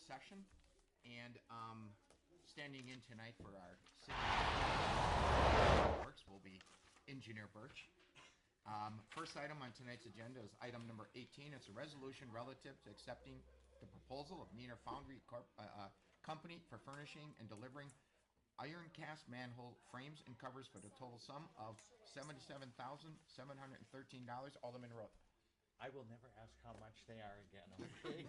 session, and standing in tonight for our city works will be Engineer Birch. First item on tonight's agenda is item number 18. It's a resolution relative to accepting the proposal of Neener Foundry Company for furnishing and delivering iron cast manhole frames and covers for the total sum of $77,713. Alderman Roth. I will never ask how much they are again, okay?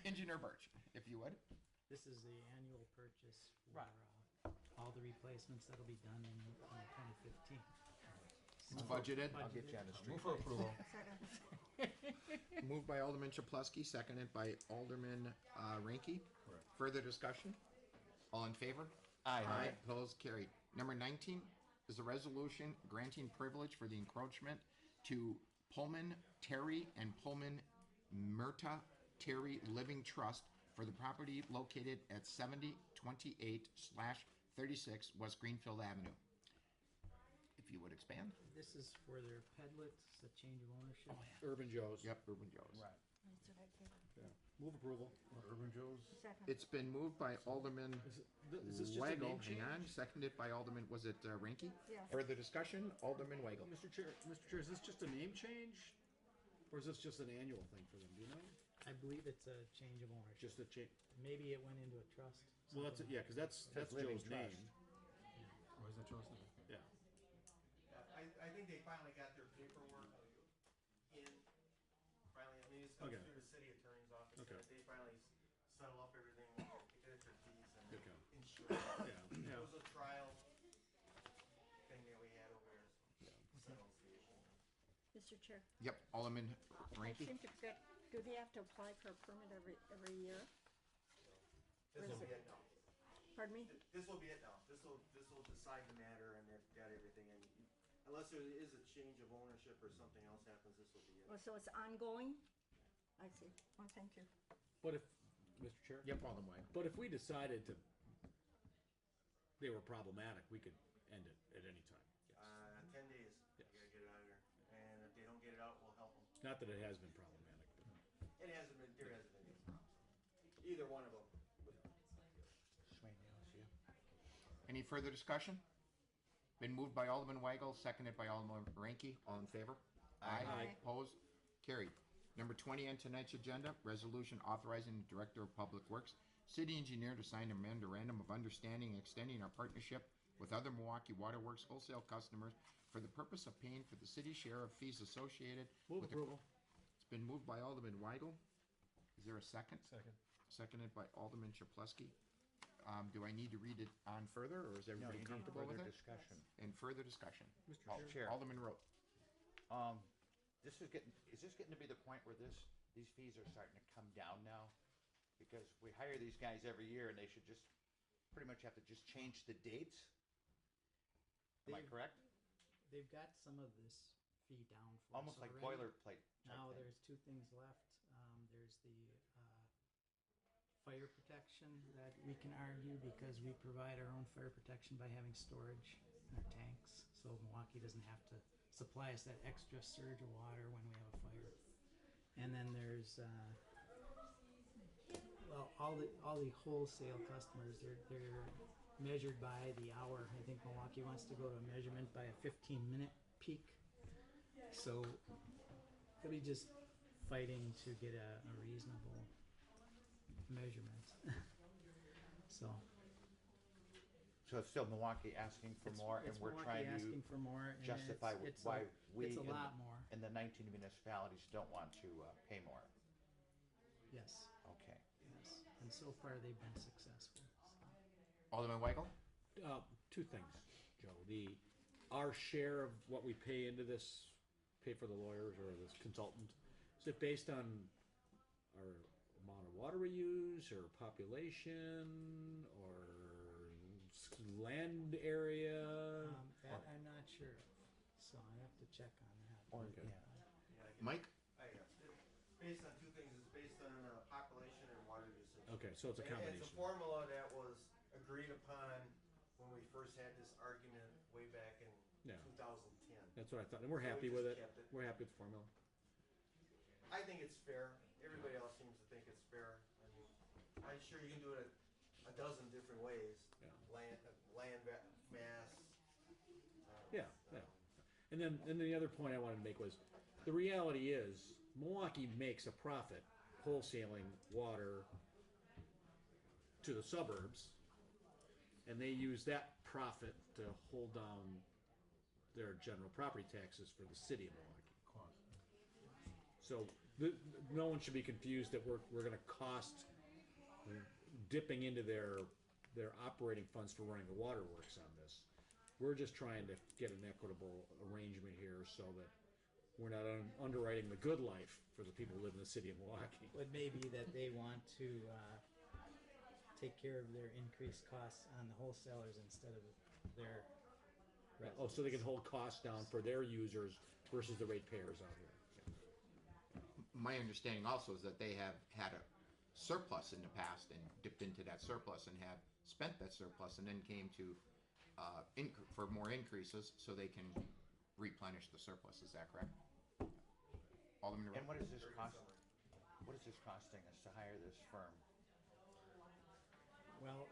Engineer Birch, if you would. This is the annual purchase for Right. all the replacements that'll be done in 2015. It's budgeted. I'll get you on the street. Move for approval. Moved by Alderman Chaplowski, seconded by Alderman Ranky. Further discussion? All in favor? Aye. Opposed? Carried. Number 19 is a resolution granting privilege for the encroachment to Pullman Terry and Pullman Myrta Terry Living Trust for the property located at 7028/36 West Greenfield Avenue. If you would expand. This is for their pedlets, the change of ownership. Urban Joe's. Yep, Urban Joe's. Right. That's what I figured. Move approval. Urban Joe's. Second. It's been moved by Alderman Is this just a Weigel, name hang on, change? seconded by Alderman, was it Ranky? Yes. Further discussion, Alderman Weigel. Mr. Chair, is this just a name change? Or is this just an annual thing for them, do you know? I believe it's a change of ownership. Just a change? Maybe it went into a trust. Well, that's, something yeah, like because that's Living Joe's name. Trust. Oh, is that Joe's name? Yeah. I think they finally got their paperwork in, finally, I mean, it's come Okay. through the city attorney's office, Okay. and they finally settle up everything, they did their fees and Okay. insurance. Yeah. It was a trial thing that we had over there, settles the issue. Mr. Chair, Yep, Alderman I Ranky. seem to forget, do they have to apply for a permit every year? This will be it now. Pardon me? This will be it now. This will decide the matter, and they've got everything, and unless there is a change of ownership or something else happens, this will be it. Oh, so it's ongoing? I see. Oh, thank you. But if, Mr. Chair? Yep, Alderman Weigel. But if we decided to, they were problematic, we could end it at any time. 10 days, you Yes. gotta get it out of there, and if they don't get it out, we'll help them. Not that it has been problematic, but. It hasn't been, there hasn't been any problems. Either one of them. Swain Hills, yeah. Any further discussion? Been moved by Alderman Weigel, seconded by Alderman Ranky. All in favor? Aye. Opposed? Carried. Number 20 on tonight's agenda, resolution authorizing the Director of Public Works, City Engineer to sign a memorandum of understanding extending our partnership with other Milwaukee Waterworks wholesale customers for the purpose of paying for the city's share of fees associated Move with approval. It's been moved by Alderman Weigel. Is there a second? Second. Seconded by Alderman Chaplowski. Do I need to read it on further, or is No, everybody you need comfortable with further it? discussion. And further discussion. Mr. Oh, Chair. Chair. Alderman Rowe. Is this getting to be the point where these fees are starting to come down now? Because we hire these guys every year and they should just pretty much have to just change the dates? Am I They've- correct? They've got some of this fee down for us Almost like already. boilerplate type Now, thing. there's two things left. There's the fire protection that we can argue because we provide our own fire protection by having storage in our tanks. So Milwaukee doesn't have to supply us that extra surge of water when we have a fire. And then there's, well, all the wholesale customers, they're measured by the hour. I think Milwaukee wants to go to a measurement by a 15-minute peak. So it'll be just fighting to get a reasonable measurement. So So it's still Milwaukee asking for more and it's we're Milwaukee trying asking to for more, and justify it's why we it's a in the- lot more. and the 19 municipalities don't want to pay more. Yes, Okay. yes, and so far they've been successful. Alderman Weigel? Two things, Joe. Our share of what we pay into this, pay for the lawyers or this consultant, is it based on our amount of water we use or population or land area? That I'm not sure of, so I have to check on that. Or, Okay. yeah. Yeah, I get- Mike? It's based on two things, it's based on population and water usage. Okay, so it's a And it's combination. a formula that was agreed upon when we first had this argument way back in Yeah. 2010. That's what I thought, and we're So we happy just with it. kept it. We're happy with the formula. I think it's fair. Everybody else seems to think it's fair. I mean, I'm sure you can do it a dozen different ways. Yeah. Mass. Yeah, yeah. And then the other point I wanted to make was, the reality is Milwaukee makes a profit wholesaling water to the suburbs, and they use that profit to hold down their general property taxes for the city of Milwaukee. So no one should be confused that we're going to cost dipping into their operating funds for running the waterworks on this. We're just trying to get an equitable arrangement here so that we're not underwriting the good life for the people who live in the city of Milwaukee. It may be that they want to take care of their increased costs on the wholesalers instead of their Oh, so they can hold costs down for their users versus the ratepayers out here. My understanding also is that they have had a surplus in the past and dipped into that surplus and have spent that surplus and then came to for more increases so they can replenish the surplus. Is that correct? Alderman And Rowe? what is this cost? What is this costing us to hire this firm? Well,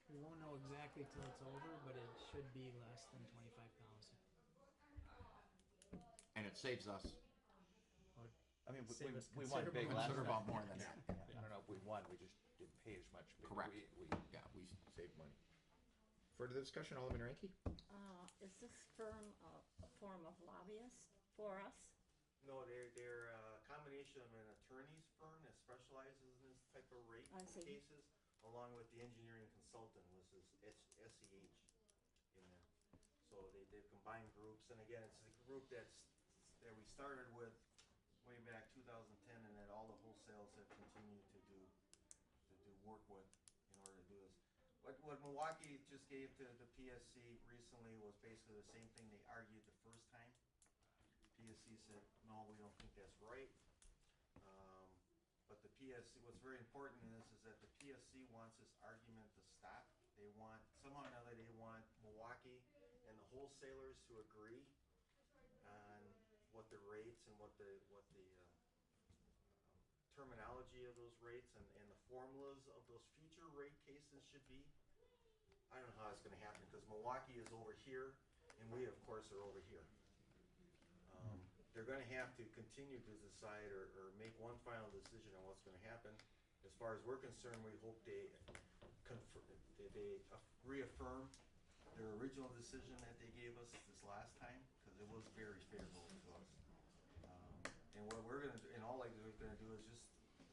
we won't know exactly till it's over, but it should be less than 25,000. And it saves us I mean, Save us we won big last considerable time. more than that. Yeah, I don't know if we won, we just didn't pay as much. but Correct. We We saved money. Further discussion, Alderman Ranky? Is this firm a form of lobbyist for us? No, they're a combination of an attorney's firm that specializes in this type of rate I see. cases, along with the engineering consultant, which is SEH in there. So they've combined groups, and again, it's the group that we started with way back 2010, and that all the wholesales have continued to do work with in order to do this. What Milwaukee just gave to the PSC recently was basically the same thing they argued the first time. PSC said, no, we don't think that's right. But the PSC, what's very important in this is that the PSC wants this argument to stop. They want, somehow or another, they want Milwaukee and the wholesalers to agree on what the rates and what the terminology of those rates and the formulas of those future rate cases should be. I don't know how it's gonna happen, because Milwaukee is over here, and we, of course, are over here. They're gonna have to continue to decide or make one final decision on what's gonna happen. As far as we're concerned, we hope they reaffirm their original decision that they gave us this last time, because it was very favorable to us. And what we're gonna do, and all I was gonna do is just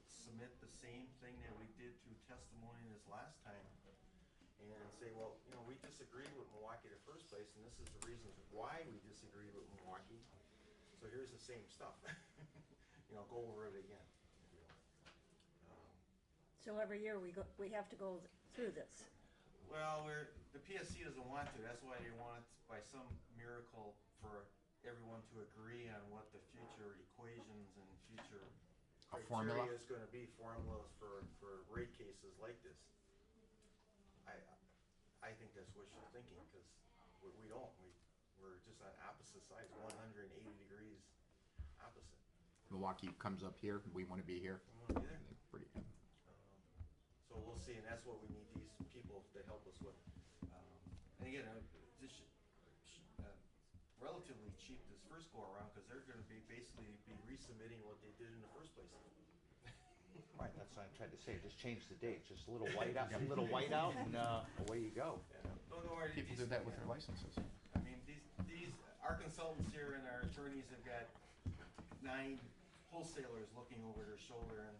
submit the same thing that we did through testimony this last time, and say, well, you know, we disagreed with Milwaukee in the first place, and this is the reasons why we disagreed with Milwaukee. So here's the same stuff. You know, go over it again. So every year we have to go through this. Well, the PSC doesn't want to. That's why they want, by some miracle, for everyone to agree on what the future equations and future A formula? criteria is going to be, formulas for rate cases like this. I think that's wishful thinking, because we don't. We're just on opposite sides, 180 degrees opposite. Milwaukee comes up here, we want to be here. We wanna be there. Pretty, So we'll see, and that's what we need these people to help us with. And again, this relatively cheap this first go around, because they're going to basically be resubmitting what they did in the first place. Right, that's what I tried to say, just change the date, just a little white out, and away you go. Don't worry. people do that with their licenses. I mean, our consultants here and our attorneys have got 9 wholesalers looking over their shoulder, and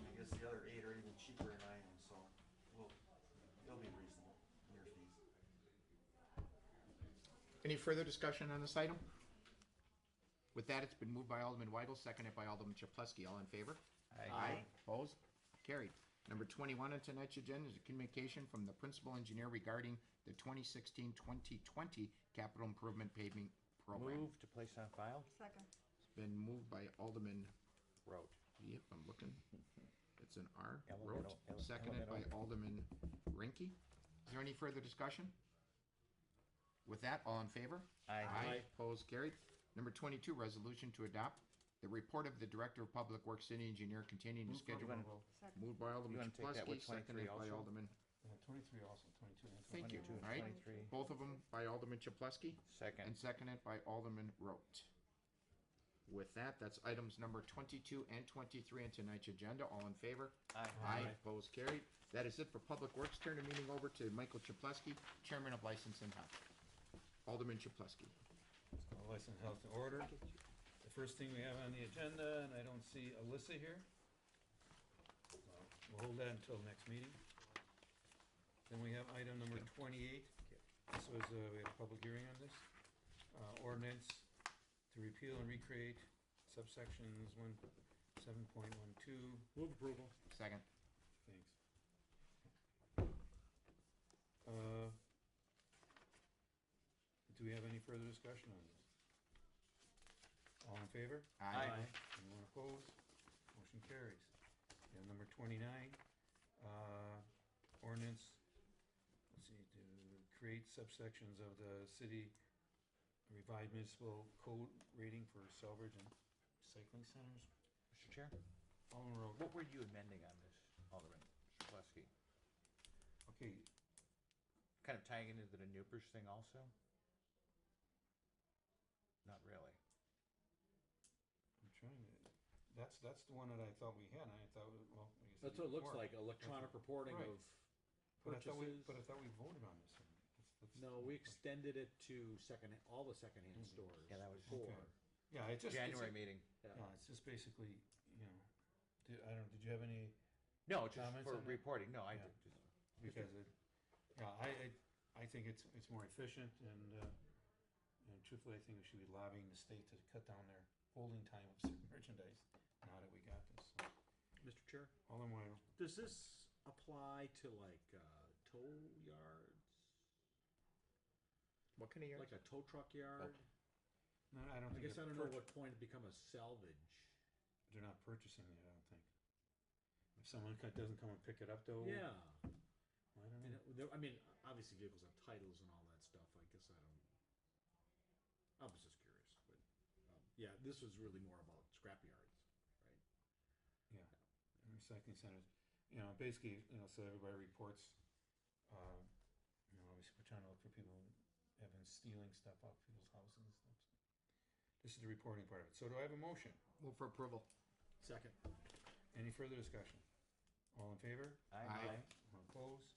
I guess the other 8 are even cheaper than I am, so it'll be reasonable in your fees. Any further discussion on this item? With that, it's been moved by Alderman Weigel, seconded by Alderman Chapletsky. All in favor? Aye. Opposed? Carried. Number 21 on tonight's agenda is a communication from the principal engineer regarding the 2016-2020 capital improvement paving program. Move to place on file? Second. It's been moved by Alderman, Road. yep, I'm looking. It's an R, Elemental- Rote, seconded by elemental. Alderman Rinky. Is there any further discussion? With that, all in favor? Aye. Opposed, carried. Number 22, resolution to adopt the report of the Director of Public Works City Engineer containing the Move for schedule. approval. Second. Moved by Alderman You wanna take that Chaplowski, with 23 seconded by also? Alderman. 23 also, 22 and Thank you. 22 and All right. 23. Both of them by Alderman Chaplowski Second. and seconded by Alderman Rote. With that, that's items number 22 and 23 on tonight's agenda. All in favor? Aye. Aye. Opposed, carried. That is it for Public Works. Turn the meeting over to Michael Chaplowski, Chairman of License and Health. Alderman Chaplowski. License Health and Order. The first thing we have on the agenda, and I don't see Alyssa here. We'll hold that until next meeting. Then we have item number 28. This was, we had a public hearing on this. Ordinance to repeal and recreate subsections 7.12. Move approval. Second. Thanks. Do we have any further discussion on this? All in favor? Aye. Anyone opposed? Motion carries. And number 29, ordinance, let's see, to create subsections of the city revised municipal code rating for salvage and recycling centers. Mr. Chair, Alderman Rowe. what were you amending on this, Alderman Chaplowski? Okay, Kind of tying into the Newpers thing also? Not really. I'm trying to, that's the one that I thought we had, I thought, well, I guess. That's what it looks more. like, electronic reporting Right. of But I thought we, purchases. but I thought we voted on this one. That's No, we extended it to all the secondhand Mhm. stores. Yeah, that was before. Okay. Yeah, it's just. January it's, meeting. Yeah. Yeah, it's just basically, I don't, did you have any, No, just Comments for on that? reporting. No, I Yeah. did. Just, because it, yeah, I think it's more efficient and truthfully, I think we should be lobbying the state to cut down their holding time of certain merchandise now that we got this. So, Mr. Chair, Alderman Weigl. does this apply to like tow yards? What kind of yard? Like a tow truck yard? No, I don't I think. guess I don't know what point it become a salvage. They're not purchasing it, I don't think. If someone doesn't come and pick it up though. Yeah. I don't know. I mean, obviously vehicles have titles and all that stuff. I guess I don't. I was just curious, but yeah, this was really more about scrap yards, right? Yeah, recycling centers, basically, so everybody reports, obviously we're trying to look for people who have been stealing stuff off people's houses and stuff. This is the reporting part of it. So do I have a motion? Move for approval. Second. Any further discussion? All in favor? Aye. All opposed?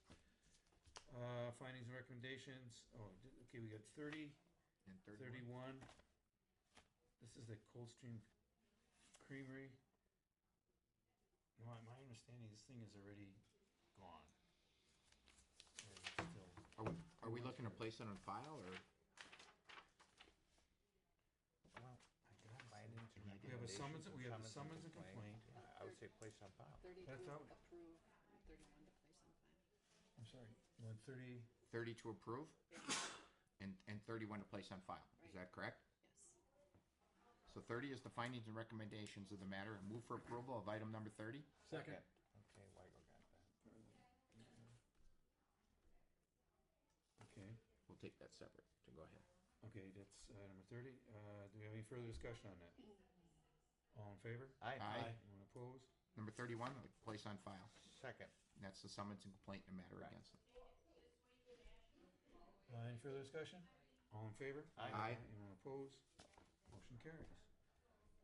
Findings and recommendations, okay, we got 30, And 31. This is the Coldstream Creamery. No, my understanding, this thing is already gone. Or is it still? Are we looking to place it on file or? well, findings and We have a summons, recommendations we have a and summons and complaint. Yeah, I would say place on file. 32 That's out. approve, and 31 to place on file. I'm sorry, you want 30, 30 to approve and 31 to place on file. Is Right. that correct? Yes. So 30 is the findings and recommendations of the matter. Move for approval of item number 30. Second. Okay, Weigel got that. okay, We'll take that separate. So go ahead. okay, that's number 30. Do we have any further discussion on that? All in favor? Aye. Aye. Anyone opposed? Number 31, place on file. Second. And that's the summons and complaint in the matter Right. against them. Any further discussion? All in favor? Aye. Aye. Anyone opposed? Motion carries.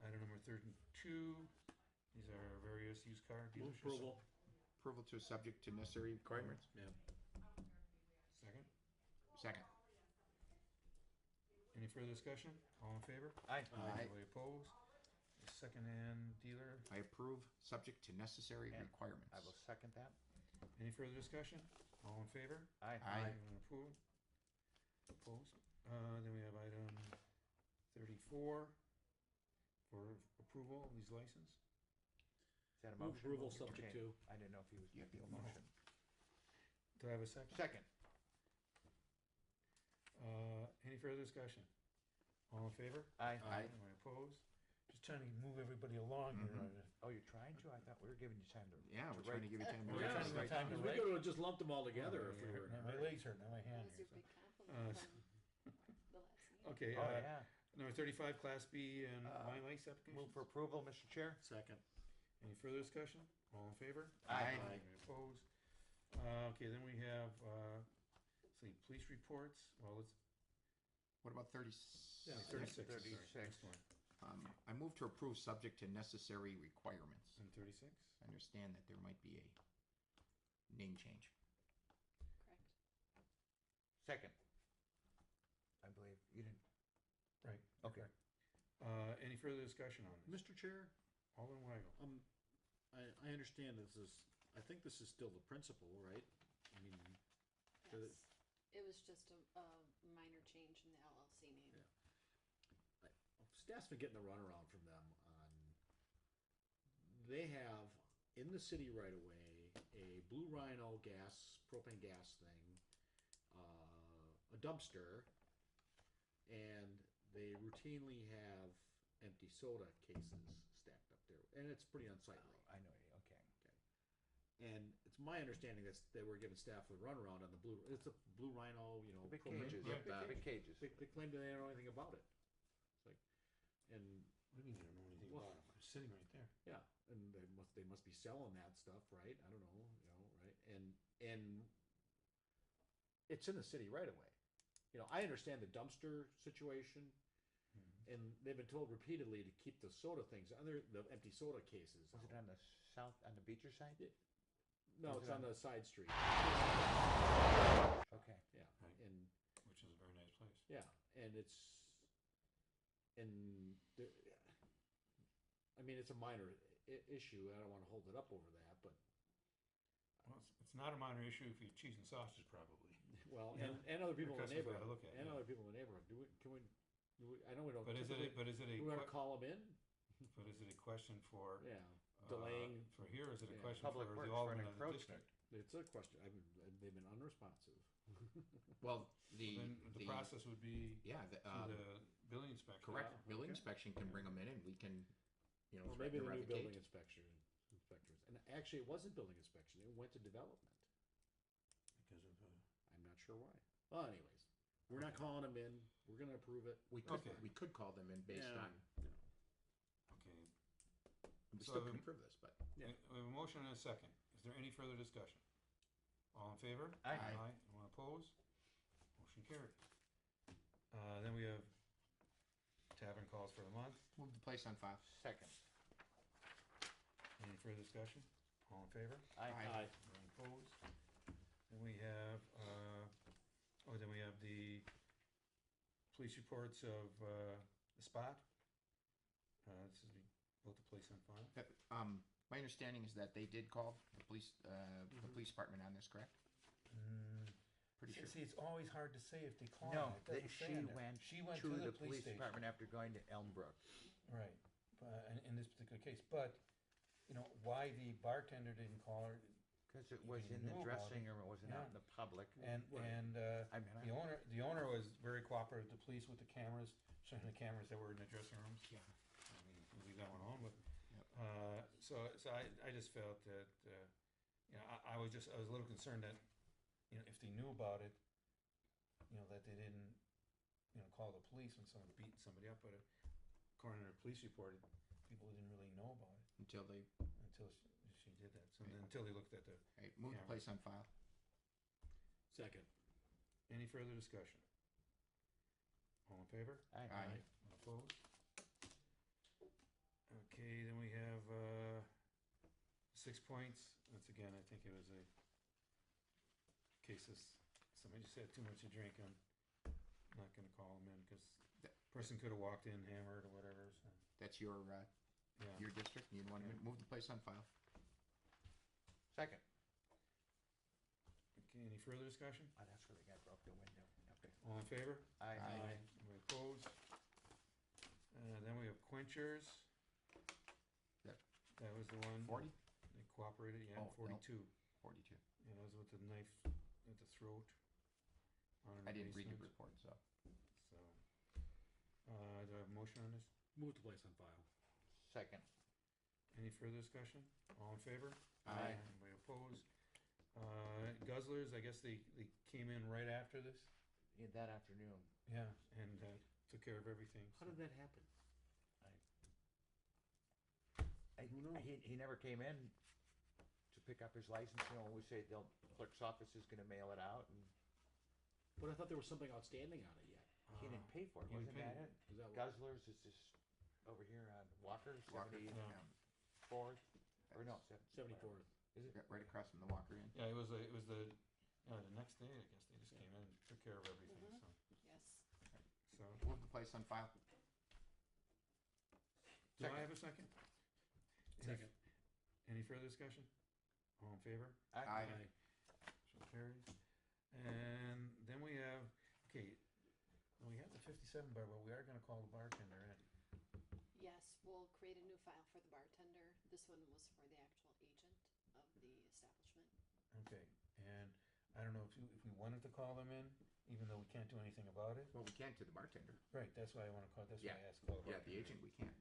Item number 32, these are various used car Move dealerships. approval. Approval to subject to necessary requirements. Yeah. Second. Second. Any further discussion? All in favor? Aye. Aye. Anybody opposed? The second-hand dealer, I approve, subject to necessary And requirements. I will second that. any further discussion? All in favor? Aye. Aye. Anyone opposed? Opposed? Then we have item 34 for approval of these license. Is that a Move motion? approval Okay. subject to. I didn't know if he was Yeah. making a motion. Do I have a second? Second. Any further discussion? All in favor? Aye. Aye. Anyone opposed? Just trying to move everybody along here. Mhm. Oh, you're trying to? I thought we were giving you time to. Yeah, to we're trying to write. give you time to We're write trying this to right. time to We write. could have just lumped them all together if we were. My legs hurt, now my That hand was your hurts. big compliment Uh, from the last meeting. Okay, Oh, yeah. Number 35, Class B and Uh, Wine Ice Move applications. for approval, Mr. Chair. Second. Any further discussion? All in favor? Aye. Any opposed? Okay, then we have, let's see, police reports. Well, let's, What about 30? yeah, 36. 36. Next one. I move to approve subject to necessary requirements. And 36? I understand that there might be a name change. Correct. Second. I believe you didn't. Right. Okay. Any further discussion on this? Mr. Chair, Alderman Weigel. I understand this is, I think this is still the principal, right? I mean, the- Yes, it was just a minor change in the LLC name. staff's been getting the runaround from them on, they have in the city right away a Blue Rhino propane gas thing, a dumpster, and they routinely have empty soda cases stacked up there, and it's pretty unsightly. I know you, okay. And it's my understanding that they were giving staff the runaround on the it's a Blue Rhino, you know, Big propane- cages, yeah, big cages. They claim that they don't know anything about it. It's like, and What do you mean you don't know anything Well- about it? It's sitting right there. yeah, and they must be selling that stuff, right? I don't know, right? And it's in the city right away. You know, I understand the dumpster situation, and they've been told repeatedly to keep the soda things, the empty soda cases. Was it out. on the south, on the Beecher side? No, is it's it on on- the side street. Okay. Yeah, Right. and Which is a very nice place. yeah, and I mean, it's a minor issue. I don't want to hold it up over that, but Well, it's not a minor issue if you eat cheese and sausage, probably. well, Yeah. and other people in the Customers gotta neighborhood, look at it, and yeah. other people in the neighborhood. I know we don't. But is it typically- a do we want to que- call them in? but is it a question for Yeah, delaying. for here? Is it a Yeah. question Public for Works the for an alderman of the encroachment. district? It's a question. They've been unresponsive. Well, the Then the process would be yeah, through the building inspector. correct. Yeah, Building okay. inspection can bring them in, and we can, Or maybe the new revocate. building inspectors. And actually, it wasn't building inspection. It went to development. Because of I'm not sure why. Well, anyways, we're not calling them in. We're going to approve it. We could Okay. we could call them in based Yeah. on okay. we So still the- can approve this, but Yeah. We have a motion and a second. Is there any further discussion? All in favor? Aye. Aye. Anyone opposed? Motion carried. Then we have tavern calls for the month. move the place on file. Second. Any further discussion? All in favor? Aye. Aye. Anyone opposed? Then we have, then we have the police reports of, the spot. This is both the place on file. My understanding is that they did call the police department on this, correct? Pretty sure. See, it's always hard to say if they call. No, It doesn't say in there. she She went went to the police station. department after going to Elmbrook. Right, but in this particular case, but, you know, why the bartender didn't call her, Because it was You in the knew about dressing it. room, it wasn't out in Yeah. the public. and, I mean, the owner was very cooperative, the police with the cameras, showing the cameras that were in the dressing rooms. Yeah. I mean, we'll leave that one on, but, Yep. so I just felt that, you know, I was a little concerned that, you know, if they knew about it, you know, that they didn't, you know, call the police when someone's beating somebody up, but according to the police report, people didn't really know about it Until they until she did that, so then, until they looked at the, move the Yeah. place on file. Second. any further discussion? All in favor? Aye. Aye. Opposed? Okay, then we have, 6 points, once again, I think it was a case of somebody just had too much to drink, I'm not gonna call them in, cause the person could've walked in hammered or whatever, so, That's your yeah. district. You want to Yeah. move the place on file. Second. Okay, any further discussion? Oh, that's where the guy broke the window. Okay. All in favor? Aye. Anybody opposed? Then we have Quenchers. That- That was the one. 40? They cooperated, yeah, Oh, no. 42. 42. Yeah, that was with the knife at the throat. On I didn't read the basement. report, so. So, do I have a motion on this? Move the place on file. Second. Any further discussion? All in favor? Aye. Anybody opposed? Guzzlers, I guess they came in right after this? Yeah, that afternoon. Yeah. And took care of everything. How did that happen? Who knows? He never came in to pick up his license, you know, we say the clerk's office is gonna mail it out, and But I thought there was something outstanding on it yet. he didn't pay for it, He didn't wasn't that pay. it? Is that what? Guzzlers is just over here on Walker, Walker, 74th, or no, 74th. Is it? yeah, right across from the Walker Inn. Yeah, it was the next day, I guess, they just came in and took care of everything, Yes. so. We'll have the place on file. Do I have a second? Second. Any further discussion? All in favor? Aye. Motion carries. And then we have, okay, we have the 57 bar, but we are gonna call the bartender in. Yes, we'll create a new file for the bartender. This one was for the actual agent of the establishment. Okay, and I don't know if we wanted to call them in, even though we can't do anything about it. Well, we can't to the bartender. Right, that's why I wanna call, that's why Yeah. I asked to call the Yeah, bartender. the agent, we can't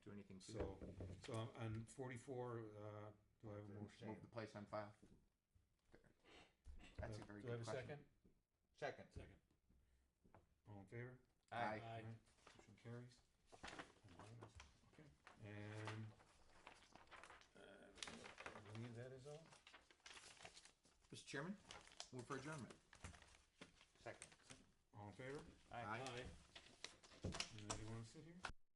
do anything to. So on 44, do I have a motion? Move the place on file. That's a very Do I good have a question. second? Second. Second. All in favor? Aye. Aye. Motion carries. Unanimous. Okay, and I believe that is all. Mr. Chairman, move for adjournment. Second. All in favor? Aye. Aye. Anybody want to sit here?